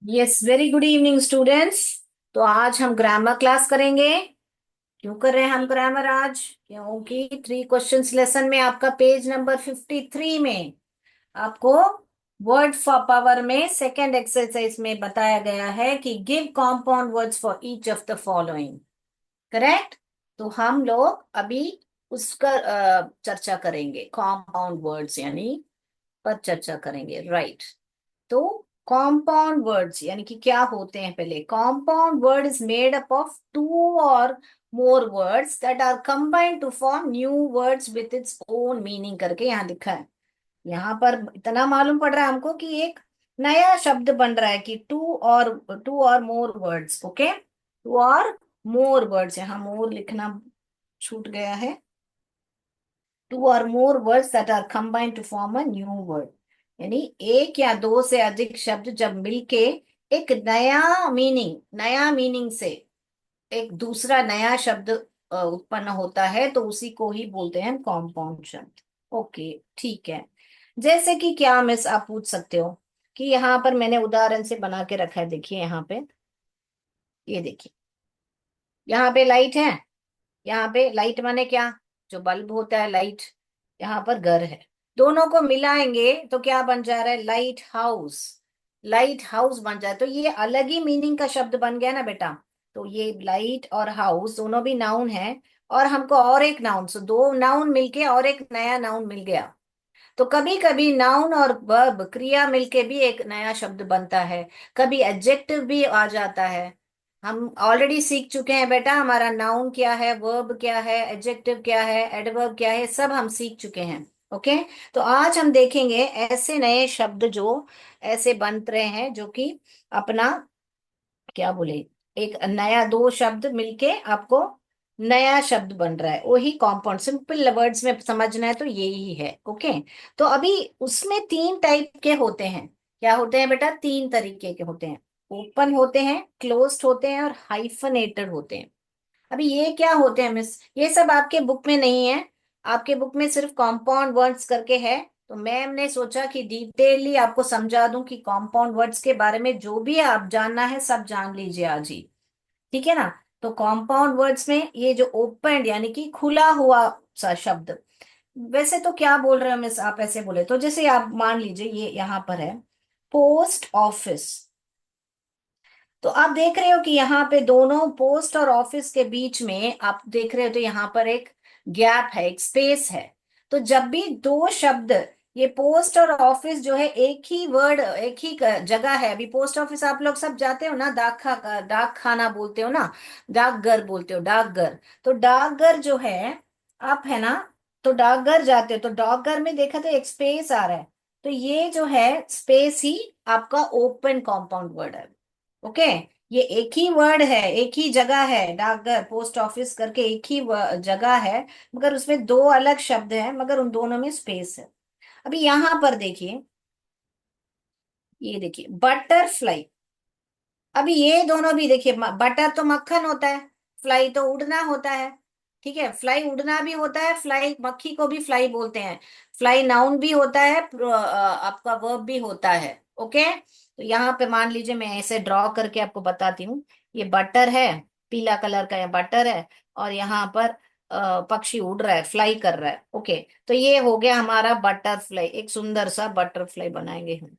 Yes, very good evening students. तो आज हम ग्रामर क्लास करेंगे। क्यों कर रहे हैं हम ग्रामर आज? क्योंकि 3 क्वेश्चंस लेसन में आपका पेज नंबर 53 में आपको वर्ड फॉर पावर में सेकेंड एक्सरसाइज में बताया गया है कि give compound words for each of the following. Correct. तो हम लोग अभी उसका चर्चा करेंगे, कॉम्पाउंड वर्ड्स यानी पर चर्चा करेंगे, राइट। तो कॉम्पाउंड वर्ड्स यानी कि क्या होते हैं? पहले, compound word is made up of two और more words that are combined to form new words with its own meaning करके यहाँ लिखा है। यहाँ पर इतना मालूम पड़ रहा है हमको कि एक नया शब्द बन रहा है कि टू और मोर वर्ड्स। ओके, टू और मोर वर्ड्स, यहाँ मोर लिखना छूट गया है। टू और more words that are combined to form a new word, यानी एक या दो से अधिक शब्द जब मिलके एक नया मीनिंग से एक दूसरा नया शब्द उत्पन्न होता है, तो उसी को ही बोलते हैं कॉम्पाउंड शब्द। ओके, ठीक है। जैसे कि क्या मिस, आप पूछ सकते हो कि यहाँ पर मैंने उदाहरण से बना के रखा है, देखिए यहाँ पे, ये देखिए, यहाँ पे लाइट है। यहाँ पे लाइट माने क्या? जो बल्ब होता है, लाइट। यहाँ पर घर है। दोनों को मिलाएंगे तो क्या बन जा रहा है? Light house. लाइट हाउस बन जाए तो ये अलग ही मीनिंग का शब्द बन गया ना बेटा। तो ये लाइट और हाउस दोनों भी नाउन है, और हमको और एक नाउन, सो दो नाउन मिलके और एक नया नाउन मिल गया। तो कभी कभी नाउन और वर्ब क्रिया मिलके भी एक नया शब्द बनता है। कभी एडजेक्टिव भी आ जाता है। हम ऑलरेडी सीख चुके हैं बेटा, हमारा नाउन क्या है, वर्ब क्या है, एडजेक्टिव क्या है, एडवर्ब क्या है, सब हम सीख चुके हैं। ओके। तो आज हम देखेंगे ऐसे नए शब्द जो ऐसे बन रहे हैं, जो कि अपना क्या बोले, एक नया दो शब्द मिलके आपको नया शब्द बन रहा है, वही कॉम्पाउंड। सिंपल वर्ड्स में समझना है तो यही है। ओके। तो अभी उसमें 3 टाइप के होते हैं। क्या होते हैं बेटा? 3 तरीके के होते हैं। ओपन होते हैं, क्लोज्ड होते हैं, और हाइफनेटेड होते हैं। अभी ये क्या होते हैं मिस? ये सब आपके बुक में नहीं है। आपके बुक में सिर्फ कॉम्पाउंड वर्ड्स करके है। तो मैम ने सोचा कि डिटेयली आपको समझा दूं कि कॉम्पाउंड वर्ड्स के बारे में जो भी आप जानना है सब जान लीजिए आज ही। ठीक है ना? तो कॉम्पाउंड वर्ड्स में ये जो ओपन यानी कि खुला हुआ सा शब्द, वैसे तो क्या बोल रहे हैं मिस, आप ऐसे बोले तो जैसे आप मान लीजिए ये यहाँ पर है, पोस्ट ऑफिस। तो आप देख रहे हो कि यहाँ पे दोनों पोस्ट और ऑफिस के बीच में आप देख रहे हो तो यहाँ पर एक गैप है, एक स्पेस है। तो जब भी दो शब्द, ये पोस्ट और ऑफिस जो है एक ही वर्ड, एक ही जगह है। अभी पोस्ट ऑफिस आप लोग सब जाते हो ना, डाक खाना बोलते हो ना, डाकघर बोलते हो, डाकघर। तो डाकघर जो है, आप है ना, तो डाकघर जाते हो तो डाकघर में देखा तो एक स्पेस आ रहा है। तो ये जो है स्पेस ही आपका ओपन कॉम्पाउंड वर्ड है। ओके। ये एक ही वर्ड है, एक ही जगह है, डाकघर पोस्ट ऑफिस करके एक ही जगह है, मगर उसमें दो अलग शब्द हैं, मगर उन दोनों में स्पेस है। अभी यहां पर देखिए, ये देखिए बटरफ्लाई। अभी ये दोनों भी देखिए, बटर तो मक्खन होता है, फ्लाई तो उड़ना होता है। ठीक है, फ्लाई उड़ना भी होता है, फ्लाई मक्खी को भी फ्लाई बोलते हैं। फ्लाई नाउन भी होता है, आपका वर्ब भी होता है। ओके। तो यहाँ पे मान लीजिए मैं ऐसे ड्रॉ करके आपको बताती हूँ। ये बटर है, पीला कलर का ये बटर है, और यहाँ पर पक्षी उड़ रहा है, फ्लाई कर रहा है। ओके। तो ये हो गया हमारा बटरफ्लाई, एक सुंदर सा बटरफ्लाई बनाएंगे हम।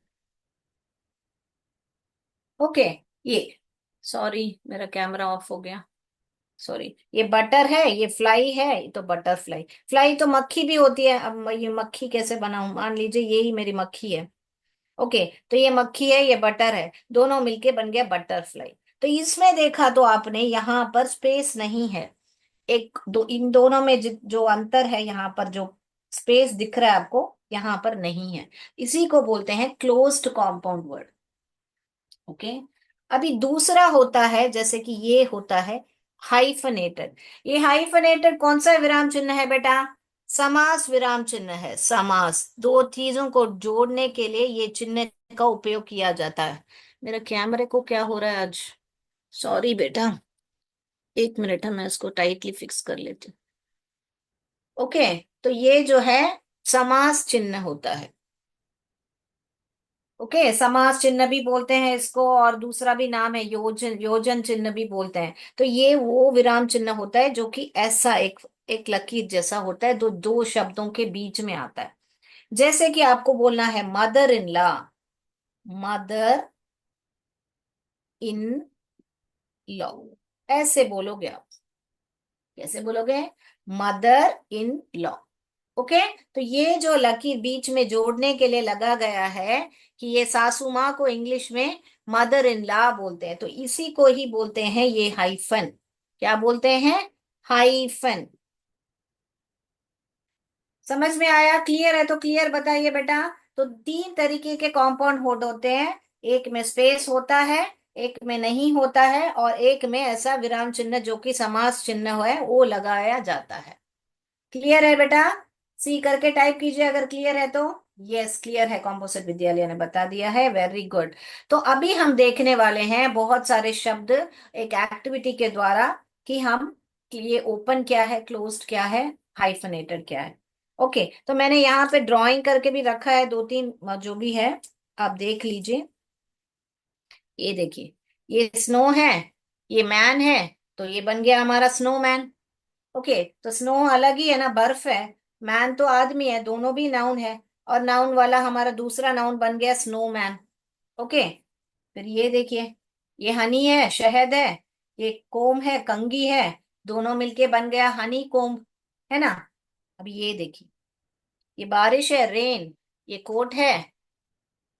ओके। ये, सॉरी मेरा कैमरा ऑफ हो गया, सॉरी। ये बटर है, ये फ्लाई है, ये तो बटरफ्लाई। फ्लाई तो मक्खी भी होती है। अब मैं ये मक्खी कैसे बनाऊं? मान लीजिए यही मेरी मक्खी है। ओके। तो ये मक्खी है, ये बटर है, दोनों मिलके बन गया बटरफ्लाई। तो इसमें देखा तो आपने यहाँ पर स्पेस नहीं है। एक दो, इन दोनों में जो अंतर है, यहाँ पर जो स्पेस दिख रहा है आपको, यहाँ पर नहीं है। इसी को बोलते हैं क्लोज्ड कॉम्पाउंड वर्ड। ओके। अभी दूसरा होता है, जैसे कि ये होता है हाइफनेटेड। ये हाइफनेटेड कौन सा विराम चिन्ह है बेटा? समास विराम चिन्ह है। समास, दो चीजों को जोड़ने के लिए ये चिन्ह का उपयोग किया जाता है। मेरे कैमरे को क्या हो रहा है आज? सॉरी बेटा, 1 मिनट है, मैं इसको टाइटली फिक्स कर लेती हूँ। ओके। तो ये जो है समास चिन्ह होता है। ओके, समास चिन्ह भी बोलते हैं इसको, और दूसरा भी नाम है योजन, योजन चिन्ह भी बोलते हैं। तो ये वो विराम चिन्ह होता है जो कि ऐसा एक एक लकीर जैसा होता है, दो दो शब्दों के बीच में आता है। जैसे कि आपको बोलना है mother in law, mother in law, ऐसे बोलोगे आप। कैसे बोलोगे? Mother in law. ओके। तो ये जो लकीर बीच में जोड़ने के लिए लगा गया है, कि ये सासू माँ को इंग्लिश में मदर इन लॉ बोलते हैं, तो इसी को ही बोलते हैं ये हाइफन। क्या बोलते हैं? हाइफन। समझ में आया? क्लियर है तो क्लियर बताइए बेटा। तो तीन तरीके के कंपाउंड वर्ड होते हैं, एक में स्पेस होता है, एक में नहीं होता है, और एक में ऐसा विराम चिन्ह जो कि समास चिन्ह है वो लगाया जाता है। क्लियर है बेटा? सी करके टाइप कीजिए अगर क्लियर है तो। यस क्लियर है, कॉम्पोजिट विद्यालय ने बता दिया है, वेरी गुड। तो अभी हम देखने वाले हैं बहुत सारे शब्द एक एक्टिविटी के द्वारा, कि हम, कि ये ओपन क्या है, क्लोज्ड क्या है, हाइफनेटेड क्या है। ओके, तो मैंने यहाँ पे ड्राइंग करके भी रखा है दो तीन, जो भी है आप देख लीजिए। ये देखिए, ये स्नो है, ये मैन है, तो ये बन गया हमारा स्नोमैन। ओके, तो स्नो अलग ही है ना, बर्फ है। मैन तो आदमी है, दोनों भी नाउन है। और नाउन वाला हमारा दूसरा नाउन बन गया स्नोमैन। ओके। फिर ये देखिए, ये हनी है, शहद है, ये कोम है, कंघी है, दोनों मिलके बन गया हनी कोम्ब, है ना। अब ये देखिए, ये बारिश है, रेन, ये कोट है।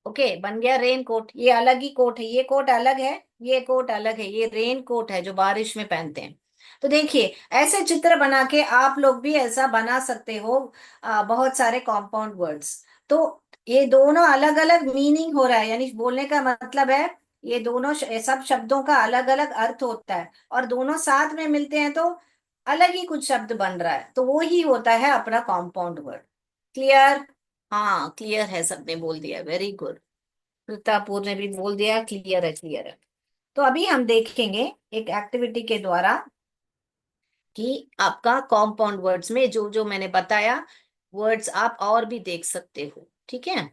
ओके, बन गया रेन कोट, ये अलग ही कोट है, ये कोट अलग है, ये कोट अलग है, ये रेन कोट है जो बारिश में पहनते हैं। तो देखिए, ऐसे चित्र बना के आप लोग भी ऐसा बना सकते हो, बहुत सारे कॉम्पाउंड वर्ड्स। तो ये दोनों अलग अलग मीनिंग हो रहा है, यानी बोलने का मतलब है, ये दोनों सब शब्दों का अलग अलग अर्थ होता है, और दोनों साथ में मिलते हैं तो अलग ही कुछ शब्द बन रहा है, तो वो ही होता है अपना कॉम्पाउंड वर्ड। क्लियर? हाँ क्लियर है, सबने बोल दिया, वेरी गुड। प्रतापूर ने भी बोल दिया क्लियर है, क्लियर है। तो अभी हम देखेंगे एक एक्टिविटी के द्वारा, कि आपका कॉम्पाउंड वर्ड्स में जो जो मैंने बताया वर्ड्स आप और भी देख सकते हो। ठीक है,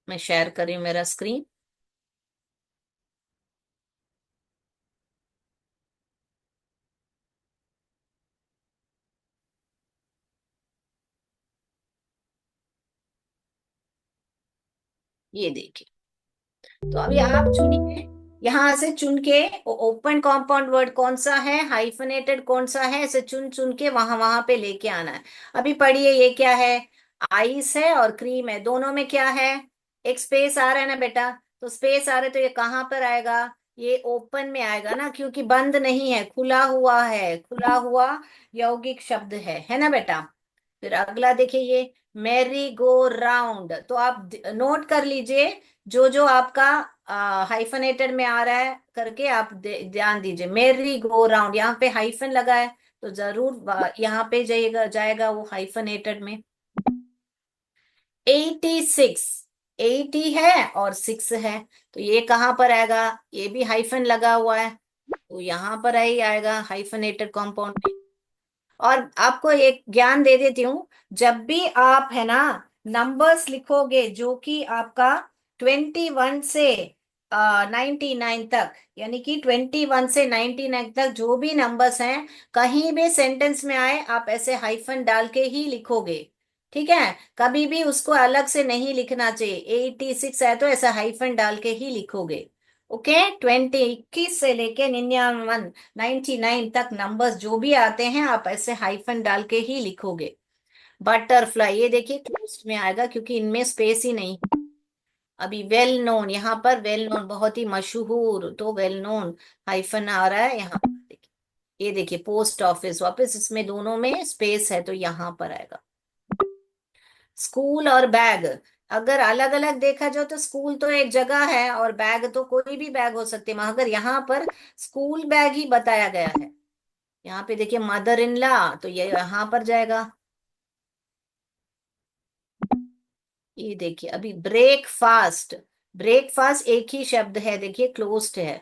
मैं शेयर करी मेरा स्क्रीन। ये देखिए, तो अभी आप चुनिए, यहां से चुन के ओपन कंपाउंड वर्ड कौन सा है, हाइफनेटेड कौन सा है, ऐसे चुन चुन के वहां वहां पे लेके आना है। अभी पढ़िए, ये क्या है? आइस है और क्रीम है, दोनों में क्या है? एक स्पेस आ रहा है ना बेटा, तो स्पेस आ रहा है तो ये कहाँ पर आएगा? ये ओपन में आएगा ना, क्योंकि बंद नहीं है, खुला हुआ है, खुला हुआ यौगिक शब्द है ना बेटा। फिर अगला देखिए, ये मैरी गो राउंड, तो आप नोट कर लीजिए, जो जो आपका हाइफनेटेड में आ रहा है करके आप ध्यान दीजिए। मैरी गो राउंड, यहाँ पे हाइफन लगा है, तो जरूर यहाँ पे जाएगा जाएगा वो हाइफनेटेड में। 86, 80 है और 6 है, तो ये कहाँ पर आएगा? ये भी हाइफन लगा हुआ है, तो यहाँ पर ही आएगा हाइफनेटेड कॉम्पाउंड। और आपको एक ज्ञान दे देती हूँ, जब भी आप है ना नंबर्स लिखोगे जो कि आपका 21 से 99 तक, यानी कि 21 से 99 तक जो भी नंबर्स हैं, कहीं भी सेंटेंस में आए आप ऐसे हाइफन डाल के ही लिखोगे। ठीक है, कभी भी उसको अलग से नहीं लिखना चाहिए। 86 है तो ऐसा हाइफन डाल के ही लिखोगे। ओके, 21 से लेके 99, 99 तक नंबर्स जो भी आते हैं आप ऐसे हाइफन डाल के ही लिखोगे। बटरफ्लाई, ये देखिए क्लोज्ड में आएगा क्योंकि इनमें स्पेस ही नहीं। अभी वेल नोन, यहाँ पर वेल नोन बहुत ही मशहूर, तो वेल नोन हाइफन आ रहा है यहाँ पर, देखिए। ये देखिए पोस्ट ऑफिस, वापस इसमें दोनों में स्पेस है तो यहाँ पर आएगा। स्कूल और बैग, अगर अलग अलग देखा जाए तो स्कूल तो एक जगह है, और बैग तो कोई भी बैग हो सकती है, मगर यहाँ पर स्कूल बैग ही बताया गया है। यहाँ पे देखिए मदर इन लॉ, तो ये यहाँ पर जाएगा। ये देखिए अभी ब्रेकफास्ट, ब्रेकफास्ट एक ही शब्द है, देखिए क्लोज्ड है।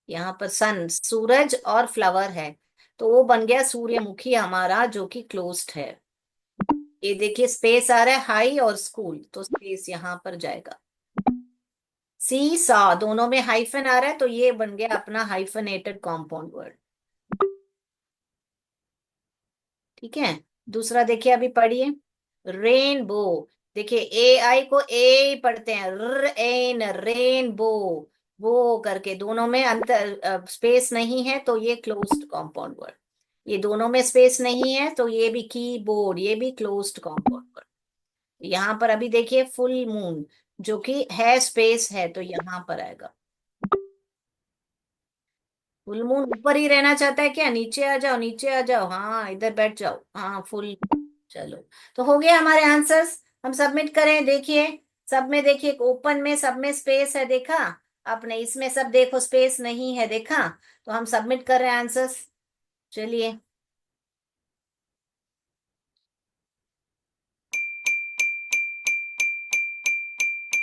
यहाँ पर सन, सूरज और फ्लावर है, तो वो बन गया सूर्यमुखी हमारा, जो कि क्लोज्ड है। ये देखिए स्पेस आ रहा है हाई और स्कूल, तो स्पेस यहाँ पर जाएगा। सी सा दोनों में हाइफन आ रहा है, तो ये बन गया अपना हाइफनेटेड कॉम्पाउंड वर्ड। ठीक है। दूसरा देखिए, अभी पढ़िए। रेनबो। देखिए ए आई को ए पढ़ते हैं, एन रेनबो। वो करके दोनों में अंतर स्पेस नहीं है, तो ये क्लोज्ड कॉम्पाउंड वर्ड। ये दोनों में स्पेस नहीं है, तो ये भी कीबोर्ड, ये भी क्लोज्ड कॉम्पाउंड वर्ड। यहाँ पर अभी देखिए फुल मून, जो कि है स्पेस है, तो यहाँ पर आएगा। फुल मून ऊपर ही रहना चाहता है क्या? नीचे आ जाओ, नीचे आ जाओ, हाँ इधर बैठ जाओ, हाँ फुल। चलो, तो हो गया हमारे आंसर्स। हम सबमिट करें, देखिए। सब में देखिए, ओपन में सब में स्पेस है, देखा आपने? इसमें सब देखो स्पेस नहीं है, देखा? तो हम सबमिट कर रहे हैं आंसर्स। चलिए।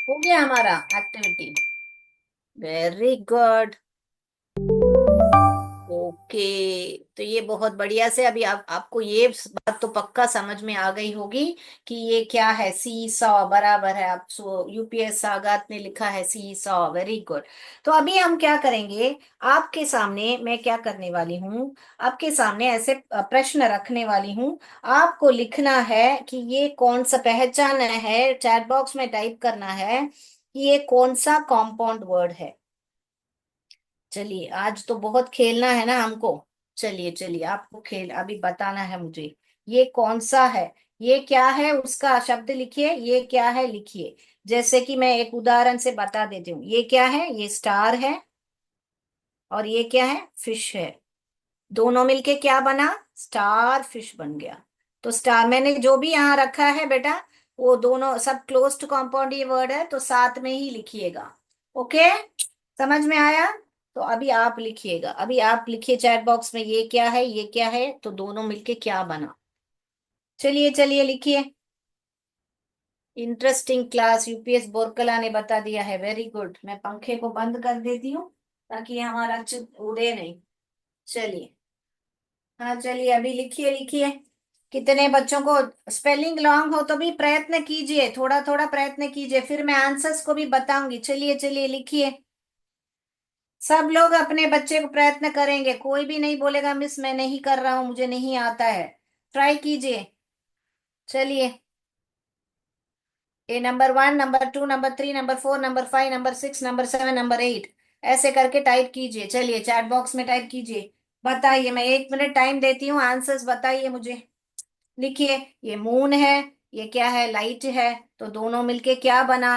हो गया हमारा एक्टिविटी। Very good. ओके। तो ये बहुत बढ़िया से अभी आपको ये बात तो पक्का समझ में आ गई होगी कि ये क्या है। सी सॉ बराबर है, आप यूपीएस सागात ने लिखा है सी सॉ। Very good. तो अभी हम क्या करेंगे, आपके सामने मैं क्या करने वाली हूँ, आपके सामने ऐसे प्रश्न रखने वाली हूँ। आपको लिखना है कि ये कौन सा, पहचाना है, चैट बॉक्स में टाइप करना है कि ये कौन सा कॉम्पाउंड वर्ड है। चलिए, आज तो बहुत खेलना है ना हमको। चलिए चलिए, आपको खेल अभी बताना है मुझे, ये कौन सा है, ये क्या है, उसका शब्द लिखिए, ये क्या है लिखिए। जैसे कि मैं एक उदाहरण से बता देती हूँ, ये क्या है, ये स्टार है, और ये क्या है, फिश है। दोनों मिलके क्या बना, स्टार फिश बन गया। तो स्टार मैंने जो भी यहाँ रखा है बेटा, वो दोनों सब क्लोज्ड कॉम्पाउंड ये वर्ड है, तो साथ में ही लिखिएगा। ओके, समझ में आया? तो अभी आप लिखिएगा, अभी आप लिखिए चैट बॉक्स में, ये क्या है, ये क्या है, तो दोनों मिलके क्या बना। चलिए चलिए लिखिए। इंटरेस्टिंग क्लास, यूपीएस बोरकला ने बता दिया है। Very good. मैं पंखे को बंद कर देती हूँ ताकि हमारा चित उड़े नहीं। चलिए। हाँ चलिए, अभी लिखिए लिखिए। कितने बच्चों को स्पेलिंग लॉन्ग हो तो भी प्रयत्न कीजिए, थोड़ा थोड़ा प्रयत्न कीजिए, फिर मैं आंसर्स को भी बताऊंगी। चलिए चलिए लिखिए। सब लोग अपने बच्चे को प्रयत्न करेंगे, कोई भी नहीं बोलेगा मिस मैं नहीं कर रहा हूं, मुझे नहीं आता है। ट्राई कीजिए। चलिए। A number 1, number 2, number 3, number 4, number 5, number 6, number 7, number 8, ऐसे करके टाइप कीजिए। चलिए चैट बॉक्स में टाइप कीजिए। बताइए, मैं 1 मिनट टाइम देती हूँ, आंसर्स बताइए मुझे। लिखिए। ये मून है, ये क्या है, लाइट है, तो दोनों मिलके क्या बना।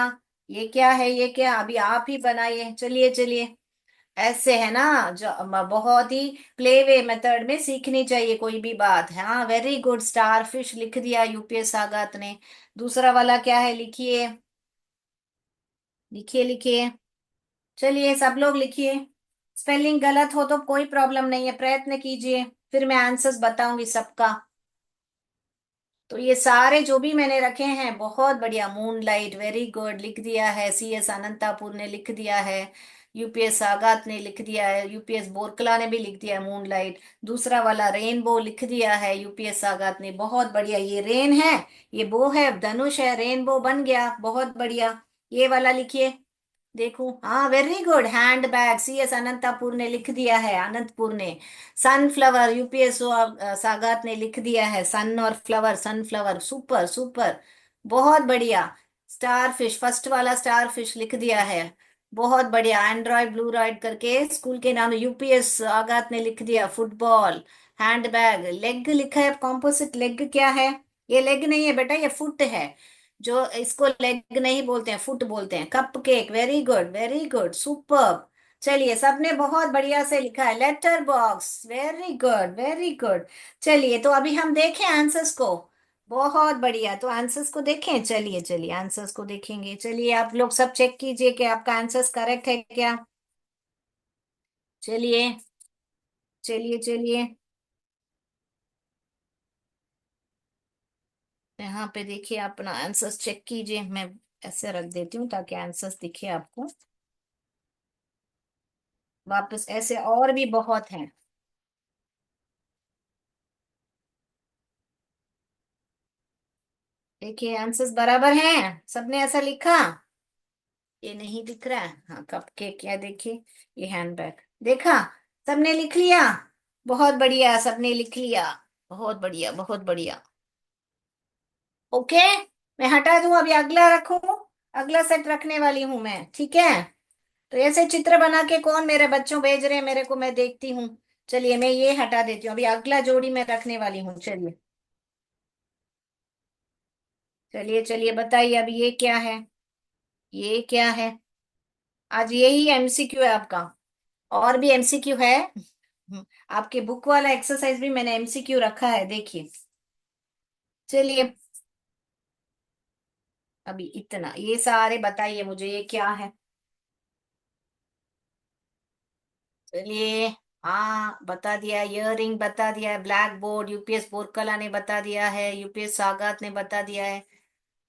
ये क्या है, ये क्या, अभी आप ही बनाइए। चलिए चलिए। ऐसे है ना, जो बहुत ही प्ले वे मेथड में सीखनी चाहिए कोई भी बात। हाँ वेरी गुड, स्टार फिश लिख दिया यूपीएस सागात ने। दूसरा वाला क्या है, लिखिए लिखिए लिखिए। चलिए सब लोग लिखिए। स्पेलिंग गलत हो तो कोई प्रॉब्लम नहीं है, प्रयत्न कीजिए, फिर मैं आंसर्स बताऊंगी सबका। तो ये सारे जो भी मैंने रखे हैं बहुत बढ़िया। मून लाइट, वेरी गुड, लिख दिया है। सी एस अनंतापुर ने लिख दिया है। यूपीएस सागात ने लिख दिया है। यूपीएस बोरकला ने भी लिख दिया है मून लाइट। दूसरा वाला रेनबो लिख दिया है यूपीएस सागात ने। बहुत बढ़िया, ये रेन है, ये बो है, धनुष है, रेनबो बन गया, बहुत बढ़िया। ये वाला लिखिए। देखूं, हाँ very good, handbag, C S Anantapur ने लिख दिया है, अनंतपुर ने। सनफ्लावर, यूपीएस सागात ने लिख दिया है, सन और फ्लावर, सनफ्लावर, सुपर सुपर, बहुत बढ़िया। स्टार फिश, फर्स्ट वाला स्टार फिश लिख दिया है, बहुत बढ़िया। एंड्रॉयड ब्लू राइड करके स्कूल के नाम यूपीएस आगात ने लिख दिया, फुटबॉल। हैंड बैग, लेग लिखा है, कॉम्पोजिट लेग क्या है, ये लेग नहीं है बेटा, ये फुट है। जो इसको लेग नहीं बोलते हैं, फुट बोलते हैं। Cup cake, very good very good, super. चलिए, सबने बहुत बढ़िया से लिखा है। Letter box, very good very good. चलिए, तो अभी हम देखें आंसर्स को। बहुत बढ़िया, तो आंसर्स को देखें। चलिए चलिए, आंसर्स को देखेंगे। चलिए, आप लोग सब चेक कीजिए कि आपका आंसर्स करेक्ट है क्या। चलिए चलिए चलिए। यहाँ पे देखिए, अपना आंसर्स चेक कीजिए। मैं ऐसे रख देती हूँ ताकि आंसर्स दिखे आपको। वापस ऐसे और भी बहुत हैं। देखिए आंसर्स बराबर हैं, सबने ऐसा लिखा। ये नहीं दिख रहा है, हाँ कप केक, क्या देखिए, ये हैंडबैग, देखा, सबने लिख लिया। बहुत बढ़िया, सबने लिख लिया। बहुत बढ़िया, बहुत बढ़िया। ओके, मैं हटा दूं, अभी अगला रखूं। अगला सेट रखने वाली हूं मैं, ठीक है। तो ऐसे चित्र बना के कौन मेरे बच्चों भेज रहे हैं मेरे को, मैं देखती हूँ। चलिए मैं ये हटा देती हूँ, अभी अगला जोड़ी मैं रखने वाली हूँ, चलिए। चलिए चलिए बताइए, अभी ये क्या है। ये क्या है। आज यही एमसीक्यू है आपका। और भी एमसीक्यू है। आपके बुक वाला एक्सरसाइज भी मैंने एमसीक्यू रखा है, देखिए। चलिए, अभी इतना, ये सारे बताइए मुझे ये क्या है। चलिए। हाँ बता दिया, इयररिंग बता दिया है, ब्लैक बोर्ड यूपीएस बोरकला ने बता दिया है, यूपीएस सागात ने बता दिया है,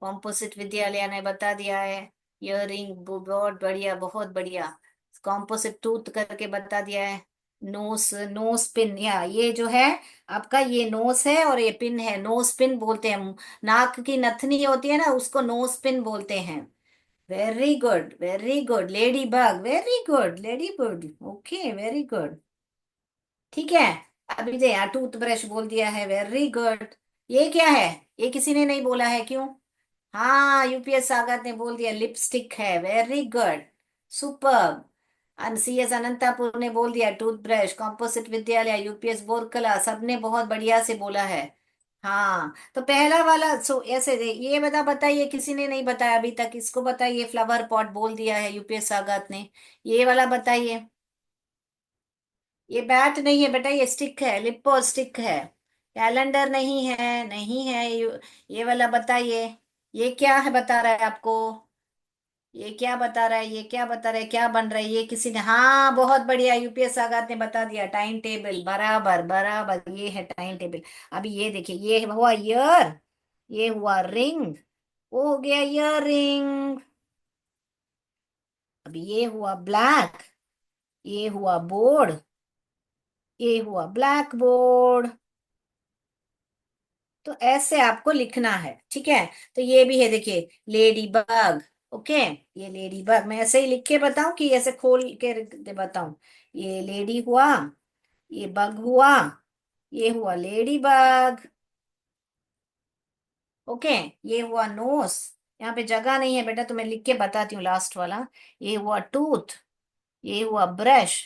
कॉम्पोजिट विद्यालय ने बता दिया है। इयररिंग बहुत बढ़िया, बहुत बढ़िया। कॉम्पोजिट टूथ करके बता दिया है। नोस, नोस पिन, या ये जो है आपका, ये नोस है और ये पिन है, नोस पिन बोलते हैं। नाक की नथनी होती है ना, उसको नोस पिन बोलते हैं। Very good, very good lady bug, very good lady bug, okay very good. ठीक है। अभी जो यहाँ टूथब्रश बोल दिया है, वेरी गुड। ये क्या है। ये किसी ने नहीं बोला है, क्यों। हाँ यूपीएस सागर ने बोल दिया, लिपस्टिक है, वेरी गुड। सुपर। सीएस अनंतापुर ने बोल दिया टूथब्रश, कॉम्पोजिट विद्यालय, यूपीएस बोरकला, सबने बहुत बढ़िया से बोला है। हाँ तो पहला वाला, सो ऐसे ये बताइए, किसी ने नहीं बताया अभी तक, इसको बताइए, फ्लावर पॉट बोल दिया है यूपीएस सागत ने। ये वाला बताइए। ये बैट नहीं है बेटा, ये स्टिक है, लिपो स्टिक है। कैलेंडर नहीं है, नहीं है ये वाला बताइए। ये क्या है बता रहा है आपको। ये क्या बता रहा है, ये क्या बता रहा है, क्या बन रहा है, ये किसी ने, हाँ बहुत बढ़िया, यूपीएस आगात ने बता दिया, टाइम टेबल, बराबर बराबर, ये है टाइम टेबल। अभी ये देखिए, ये हुआ ईयर, ये हुआ रिंग, वो हो गया ईयर रिंग। अभी ये हुआ ब्लैक, ये हुआ बोर्ड, ये हुआ ब्लैक बोर्ड। तो ऐसे आपको लिखना है, ठीक है। तो ये भी है, देखिए, लेडी बग। ओके, ये लेडी बग, मैं ऐसे ही लिख के बताऊं कि ऐसे खोल के बताऊं। ये लेडी हुआ, ये बग हुआ, ये हुआ लेडी बग। ओके, ये हुआ नोस, यहाँ पे जगह नहीं है बेटा, तो मैं लिख के बताती हूँ लास्ट वाला। ये हुआ टूथ, ये हुआ ब्रश।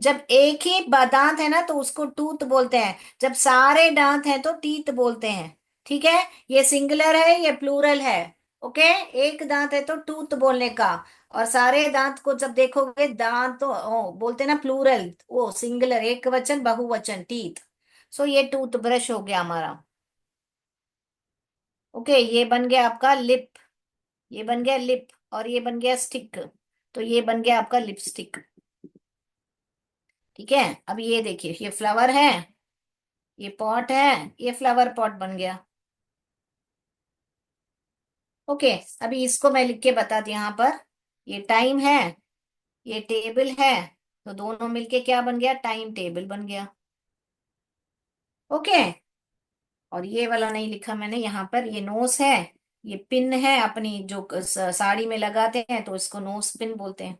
जब एक ही दांत है ना तो उसको टूथ बोलते हैं, जब सारे दांत हैं तो टीथ बोलते हैं। ठीक है। ये सिंगुलर है, ये प्लूरल है। ओके। एक दांत है तो टूथ बोलने का, और सारे दांत को जब देखोगे दांत तो बोलते हैं ना प्लूरल, वो सिंगुलर, एक वचन बहुवचन, टीथ। सो ये टूथ ब्रश हो गया हमारा। ओके, ये बन गया आपका लिप, ये बन गया लिप, और ये बन गया स्टिक, तो ये बन गया आपका लिपस्टिक। ठीक है। अब ये देखिए, ये फ्लावर है, ये पॉट है, ये फ्लावर पॉट बन गया। ओके। अभी इसको मैं लिख के बता दी यहाँ पर। ये टाइम है, ये टेबल है, तो दोनों मिलके क्या बन गया, टाइम टेबल बन गया। ओके। और ये वाला नहीं लिखा मैंने यहाँ पर, ये नोस है, ये पिन है अपनी जो साड़ी में लगाते हैं, तो इसको नोस पिन बोलते हैं।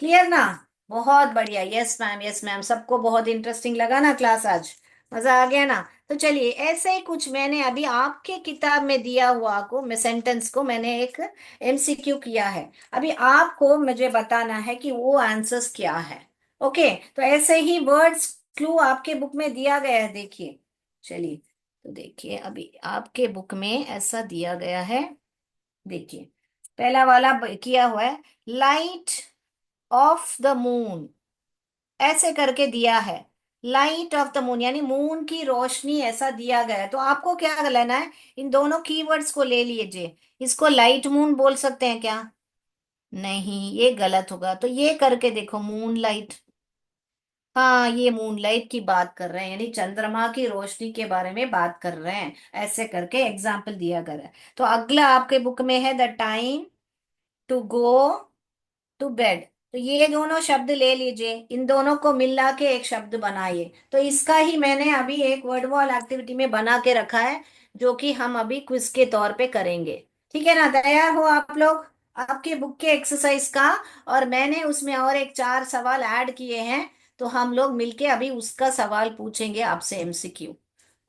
क्लियर ना। बहुत बढ़िया, यस मैम, यस मैम, सबको बहुत इंटरेस्टिंग लगा ना क्लास आज, मजा आ गया ना। तो चलिए, ऐसे ही कुछ मैंने अभी आपके किताब में दिया हुआ को, मैं सेंटेंस को मैंने एक एमसीक्यू किया है, अभी आपको मुझे बताना है कि वो आंसर्स क्या है। ओके। तो ऐसे ही वर्ड्स क्लू आपके बुक में दिया गया है, देखिए। चलिए, तो देखिए अभी आपके बुक में ऐसा दिया गया है, देखिए। पहला वाला किया हुआ है, लाइट ऑफ द मून, ऐसे करके दिया है। लाइट ऑफ द मून यानी मून की रोशनी, ऐसा दिया गया है, तो आपको क्या लेना है, इन दोनों कीवर्ड्स को ले लीजिए। इसको लाइट मून बोल सकते हैं क्या। नहीं, ये गलत होगा, तो ये करके देखो, मून लाइट। हाँ, ये मूनलाइट की बात कर रहे हैं, यानी चंद्रमा की रोशनी के बारे में बात कर रहे हैं, ऐसे करके एग्जाम्पल दिया गया है। तो अगला आपके बुक में है, the time to go to bed. तो ये दोनों शब्द ले लीजिए, इन दोनों को मिला के एक शब्द बनाइए। तो इसका ही मैंने अभी एक वर्ड वॉल एक्टिविटी में बना के रखा है, जो कि हम अभी क्विज के तौर पे करेंगे। ठीक है ना, तैयार हो आप लोग आपके बुक के एक्सरसाइज का? और मैंने उसमें और एक 4 सवाल ऐड किए हैं, तो हम लोग मिलके अभी उसका सवाल पूछेंगे आपसे, एमसीक्यू।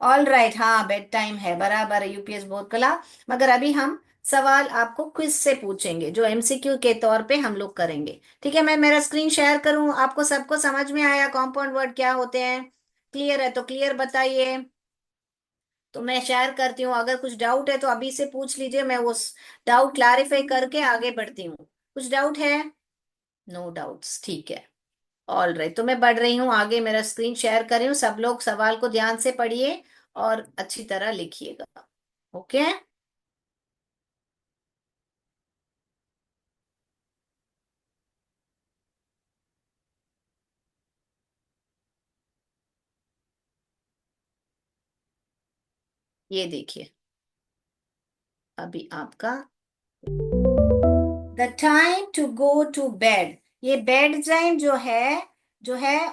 ऑल राइट, हाँ बेड टाइम है, बराबर है, यूपीएस बोर्ड कला। मगर अभी हम सवाल आपको क्विज से पूछेंगे, जो एमसीक्यू के तौर पे हम लोग करेंगे। ठीक है, मैं मेरा स्क्रीन शेयर करूं? आपको सबको समझ में आया कॉम्पाउंड वर्ड क्या होते हैं? क्लियर है तो क्लियर बताइए। तो मैं शेयर करती हूँ, अगर कुछ डाउट है तो अभी से पूछ लीजिए, मैं उस डाउट क्लैरिफाई करके आगे बढ़ती हूँ। कुछ डाउट है? नो डाउट्स, ठीक है। ऑल राइट, तो मैं बढ़ रही हूँ आगे, मेरा स्क्रीन शेयर कर रही हूँ। सब लोग सवाल को ध्यान से पढ़िए और अच्छी तरह लिखिएगा। ओके, ये देखिए अभी आपका the time to go to bed. ये बेड टाइम जो है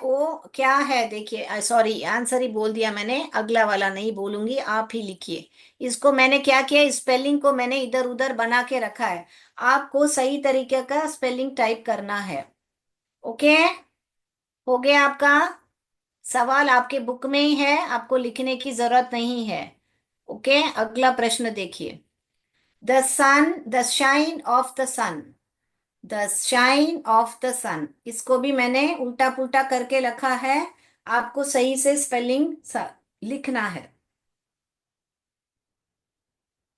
वो क्या है? देखिए, सॉरी आंसर ही बोल दिया मैंने, अगला वाला नहीं बोलूंगी, आप ही लिखिए। इसको मैंने क्या किया, स्पेलिंग को मैंने इधर उधर बना के रखा है, आपको सही तरीके का स्पेलिंग टाइप करना है। ओके, हो गया आपका सवाल, आपके बुक में ही है, आपको लिखने की जरूरत नहीं है। ओके, अगला प्रश्न देखिए। The shine of the sun. The shine of the sun, इसको भी मैंने उल्टा पुल्टा करके रखा है, आपको सही से स्पेलिंग लिखना है।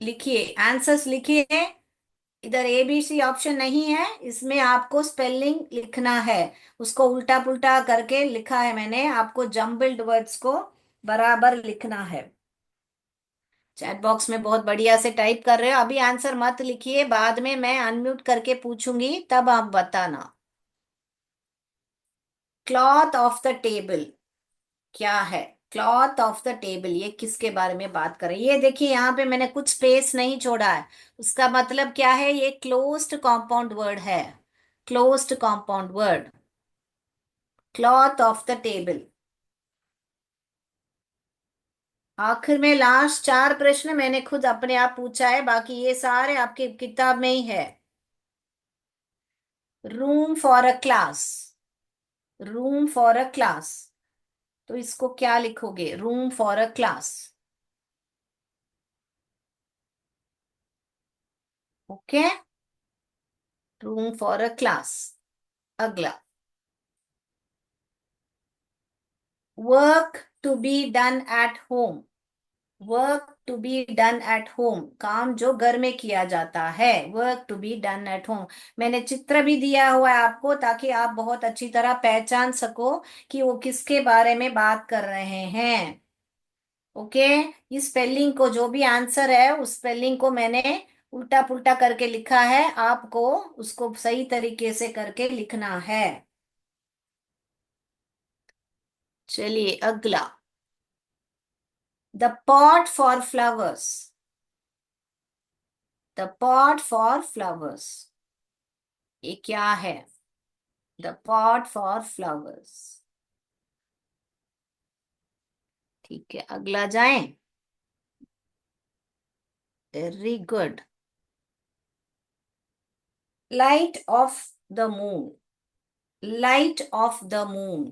लिखिए, आंसर्स लिखिए। इधर एबीसी ऑप्शन नहीं है, इसमें आपको स्पेलिंग लिखना है। उसको उल्टा पुल्टा करके लिखा है मैंने, आपको जम्बल्ड वर्ड्स को बराबर लिखना है। चैट बॉक्स में बहुत बढ़िया से टाइप कर रहे हो, अभी आंसर मत लिखिए, बाद में मैं अनम्यूट करके पूछूंगी तब आप बताना। क्लॉथ ऑफ द टेबल क्या है? क्लॉथ ऑफ द टेबल, ये किसके बारे में बात कर रही है? ये देखिए यहाँ पे मैंने कुछ स्पेस नहीं छोड़ा है, उसका मतलब क्या है? ये क्लोज्ड कॉम्पाउंड वर्ड है, closed compound word, cloth of the table. आखिर में लास्ट 4 प्रश्न मैंने खुद अपने आप पूछा है, बाकी ये सारे आपकी किताब में ही है। Room for a class, room for a class, तो इसको क्या लिखोगे? Room for a class. Okay, room for a class. अगला, work to be done at home. Work to be done at home, काम जो घर में किया जाता है, work to be done at home. मैंने चित्र भी दिया हुआ है आपको, ताकि आप बहुत अच्छी तरह पहचान सको कि वो किसके बारे में बात कर रहे हैं। ओके, इस स्पेलिंग को, जो भी आंसर है उस स्पेलिंग को मैंने उल्टा पुल्टा करके लिखा है, आपको उसको सही तरीके से करके लिखना है। चलिए अगला, the pot for flowers. The pot for flowers, ये क्या है? The pot for flowers. ठीक है, अगला जाएं। Very good, light of the moon. Light of the moon,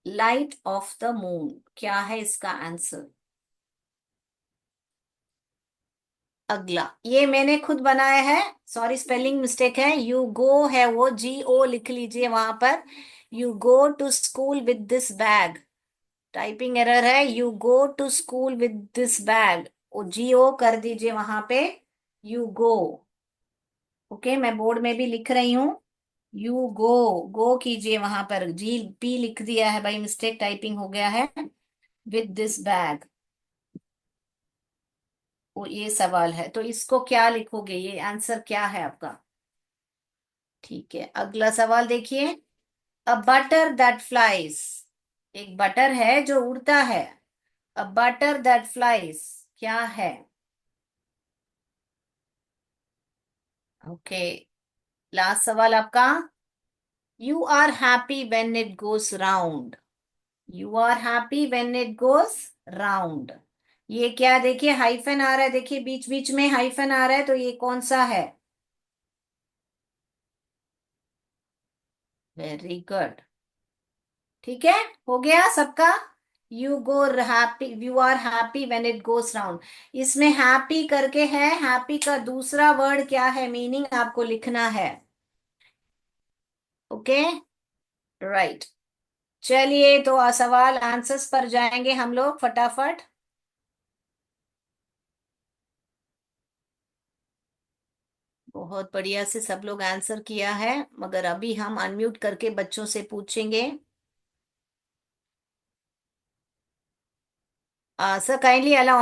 light of the moon, क्या है इसका आंसर? अगला, ये मैंने खुद बनाया है, सॉरी स्पेलिंग मिस्टेक है, यू गो है वो जी ओ लिख लीजिए वहां पर। You go to school with this bag, typing error है, you go to school with this bag, O G O कर दीजिए वहां पे, यू गो। ओके, मैं बोर्ड में भी लिख रही हूँ, यू गो, गो कीजिए वहां पर, जी पी लिख दिया है भाई, मिस्टेक टाइपिंग हो गया है। विद दिस बैग, वो ये सवाल है, तो इसको क्या लिखोगे? ये आंसर क्या है आपका? ठीक है, अगला सवाल देखिए। अ बटर दैट फ्लाइज, एक बटर है जो उड़ता है, अ बटर दैट फ्लाइज क्या है? ओके, लास्ट सवाल आपका। You are happy when it goes round. You are happy when it goes round, ये क्या, देखिए हाइफन आ रहा है, देखिए बीच बीच में हाइफन आ रहा है, तो ये कौन सा है? Very good. ठीक है, हो गया सबका। You go happy, you are happy when it goes round. इसमें हैप्पी करके है, हैप्पी का दूसरा वर्ड क्या है, मीनिंग आपको लिखना है। Okay, right. चलिए तो सवाल आंसर्स पर जाएंगे हम लोग फटाफट। बहुत बढ़िया से सब लोग आंसर किया है, मगर अभी हम अनम्यूट करके बच्चों से पूछेंगे। Sir kindly allow